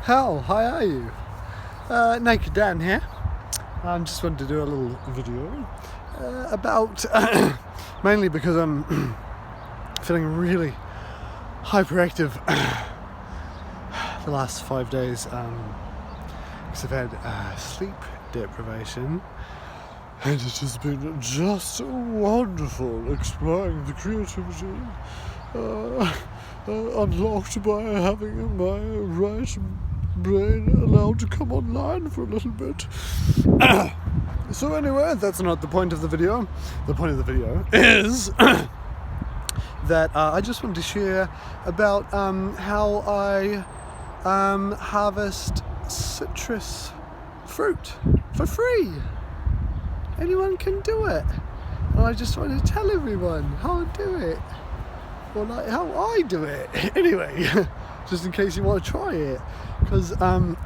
How are you? Naked Dan here. Just wanted to do a little video about mainly because I'm feeling really hyperactive the last 5 days because I've had sleep deprivation, and it has been just wonderful exploring the creativity unlocked by having my right brain allowed to come online for a little bit. So anyway, that's not the point of the video. The point of the video is that I just wanted to share about how I harvest citrus fruit for free. Anyone can do it. And I just wanted to tell everyone how I do it. Or like how I do it. Anyway, just in case you want to try it. Because where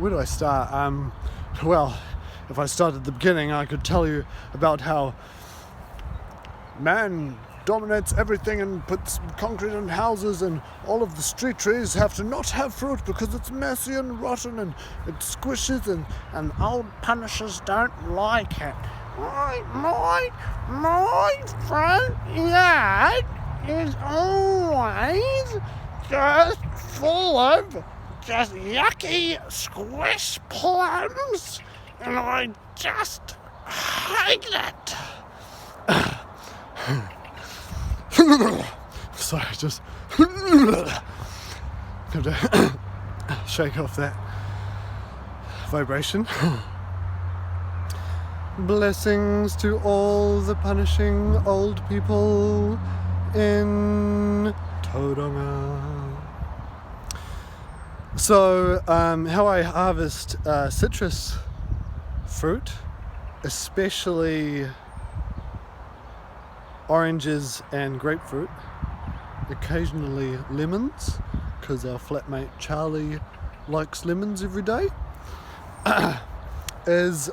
do I start? Well, if I start at the beginning, I could tell you about how man dominates everything and puts concrete in houses, and all of the street trees have to not have fruit because it's messy and rotten and it squishes, and old punishers don't like it. My front yard is always just full of just yucky squish plums, and I just hate it. Sorry, just have to shake off that vibration. Blessings to all the punishing old people in Tauranga. So, how I harvest citrus fruit, especially oranges and grapefruit, occasionally lemons, because our flatmate Charlie likes lemons every day, is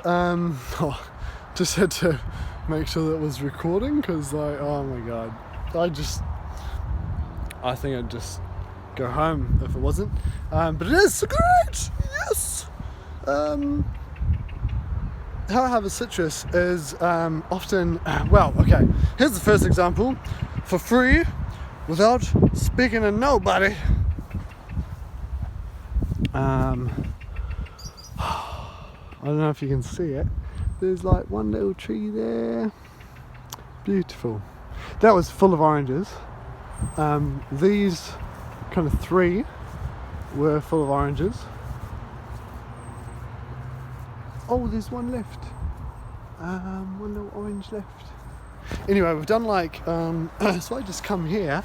just had to make sure that was recording, because like, oh my god, I think I'd just go home if it wasn't, but it is great. Yes. How I have a citrus is often, well, okay, here's the first example, for free, without speaking to nobody. I don't know if you can see it, there's like one little tree there, beautiful. That was full of oranges. These kind of three were full of oranges. Oh, there's one left. One little orange left. Anyway, we've done like, so I just come here,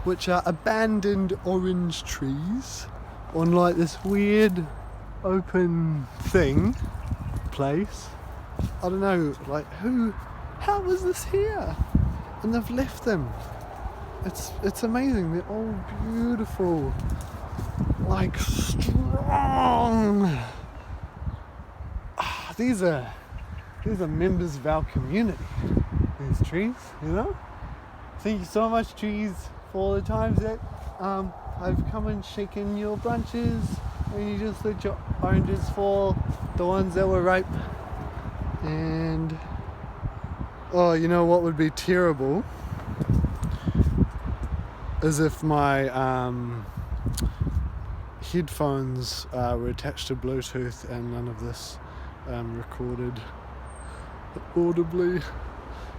which are abandoned orange trees on like this weird open place. I don't know, like how was this here? And they've left them. It's amazing, they're all beautiful, like strong. These are members of our community, these trees, you know? Thank you so much, trees, for all the times that I've come and shaken your branches and you just let your oranges fall, the ones that were ripe. And oh, you know what would be terrible is if my headphones were attached to Bluetooth and none of this recorded audibly.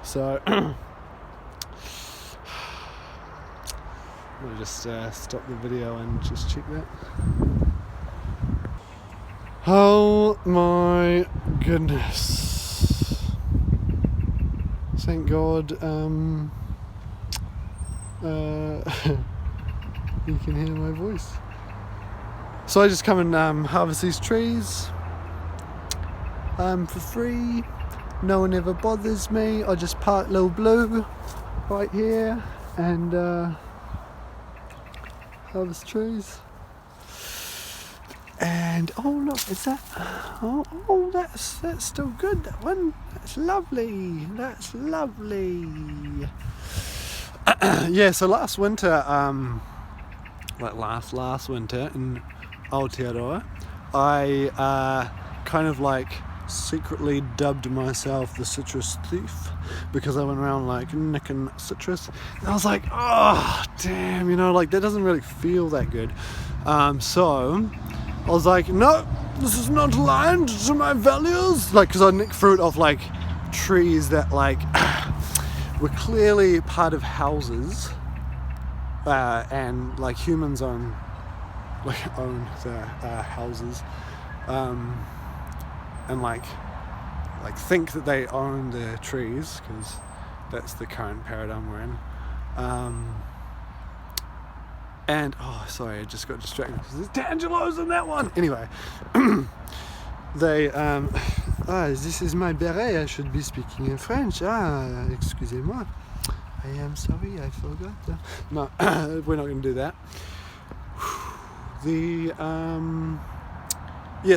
So I'll just stop the video and just check that. Oh my goodness. Thank God you can hear my voice. So I just come and harvest these trees for free. No one ever bothers me. I just park Little Blue right here and harvest trees. And oh look, is that? Oh, that's still good. That one. That's lovely. That's lovely. Yeah, so last winter, like last winter in Aotearoa, I kind of like secretly dubbed myself the citrus thief, because I went around like nicking citrus, and I was like, oh damn, you know, like that doesn't really feel that good. So I was like, no, this is not aligned to my values, like, because I nick fruit off like trees that like were clearly part of houses, and like humans own the houses, and like think that they own the trees, because that's the current paradigm we're in. And oh, sorry, I just got distracted because there's Tangelos in that one. Anyway, they this is my Beret. I should be speaking in French. Excusez-moi. I am sorry, I forgot. No, we're not going to do that.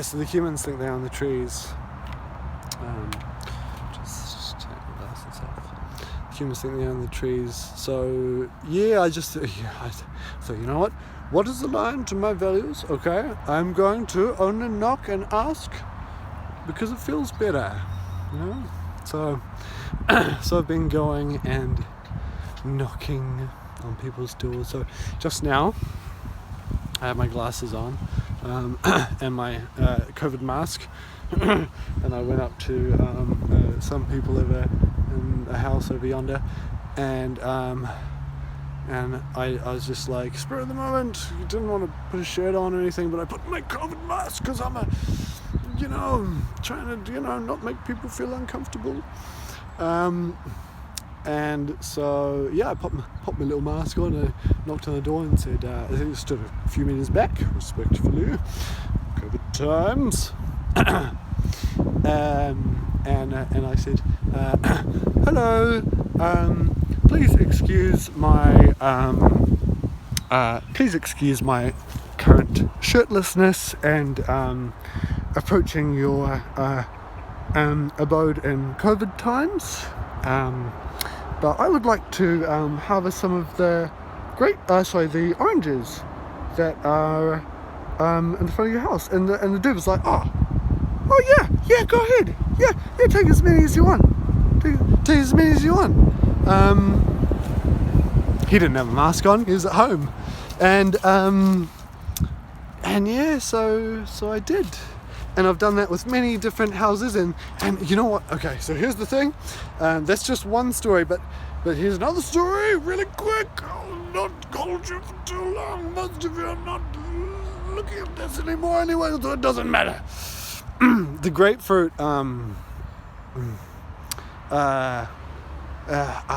So the humans think they own the trees. Just take the glasses off. The humans think they own the trees. So yeah, I thought, you know what? What is aligned to my values? Okay, I'm going to only knock and ask because it feels better, you know. So I've been going and knocking on people's doors. So just now, I have my glasses on, and my COVID mask, and I went up to some people over in a house over yonder, and I was just like, spur of the moment, you didn't want to put a shirt on or anything, but I put my COVID mask because I'm trying to, not make people feel uncomfortable. And so, yeah, I popped my little mask on, I knocked on the door and said, I think I stood a few metres back, respectfully, COVID times, and I said, hello, please excuse my current shirtlessness and approaching your abode in COVID times. But I would like to harvest some of the the oranges that are in front of your house. And the dude was like, oh yeah, go ahead, yeah, take as many as you want, take as many as you want. He didn't have a mask on, he was at home, and yeah, so I did. And I've done that with many different houses, and you know what? Okay, so here's the thing. That's just one story, but here's another story, really quick. I'll not hold you for too long. Most of you are not looking at this anymore anyway, so it doesn't matter. The grapefruit are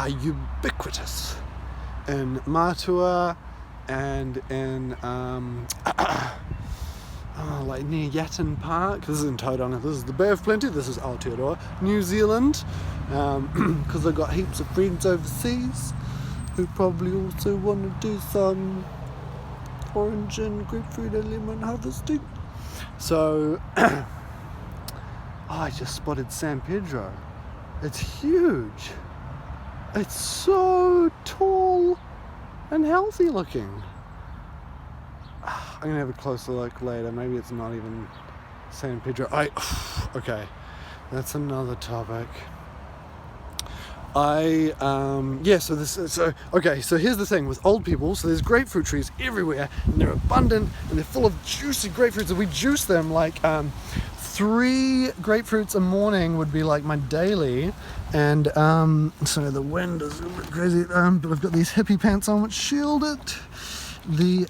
ubiquitous in Matua and in like near Yatton Park. This is in Tauranga. This is the Bay of Plenty. This is Aotearoa, New Zealand, because I've got heaps of friends overseas who probably also want to do some orange and grapefruit and lemon harvesting. So I just spotted San Pedro. It's huge. It's so tall and healthy looking. I'm gonna have a closer look later. Maybe it's not even San Pedro. Okay, that's another topic. So here's the thing with old people. So there's grapefruit trees everywhere, and they're abundant, and they're full of juicy grapefruits. And we juice them like 3 grapefruits a morning would be like my daily. And so the wind is a bit crazy, but I've got these hippie pants on which shield it. The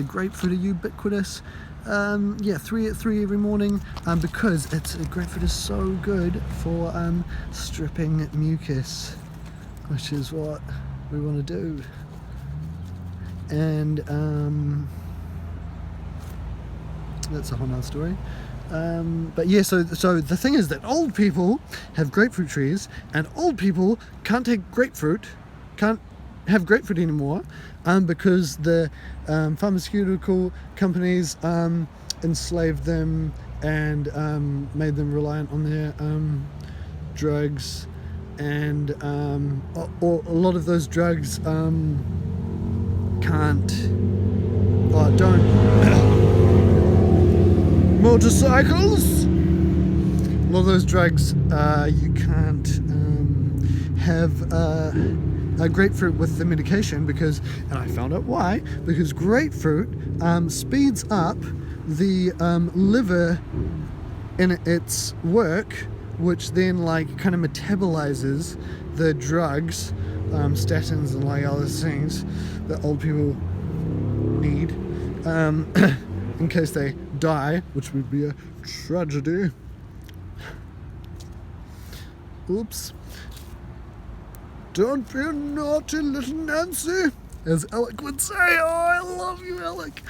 grapefruit are ubiquitous. 3 every morning, because grapefruit is so good for stripping mucus, which is what we want to do. And that's a whole nother story. But yeah, so the thing is that old people have grapefruit trees, and old people can't have grapefruit anymore, because the pharmaceutical companies enslaved them and made them reliant on their drugs, and or a lot of those drugs don't motorcycles. A lot of those drugs you can't have a grapefruit with the medication because, and I found out why, because grapefruit speeds up the liver in its work, which then like kind of metabolizes the drugs, statins and like other things that old people need in case they die, which would be a tragedy. Oops. Don't be a naughty little Nancy, as Alec would say. Oh, I love you, Alec.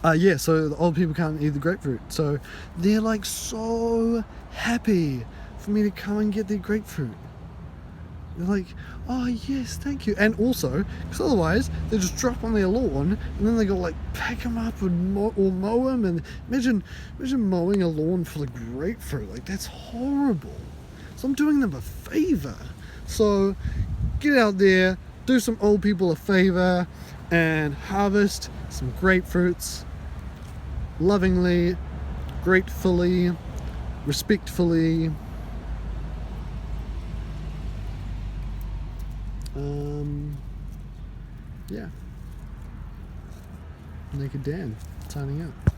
Yeah, so the old people can't eat the grapefruit. So they're like so happy for me to come and get their grapefruit. They're like, oh yes, thank you. And also, because otherwise they just drop on their lawn and then they go like pick them up and mow them. And imagine mowing a lawn for the grapefruit. Like that's horrible. So I'm doing them a favor. So get out there, do some old people a favor, and harvest some grapefruits lovingly, gratefully, respectfully. Yeah. Naked Dan, signing out.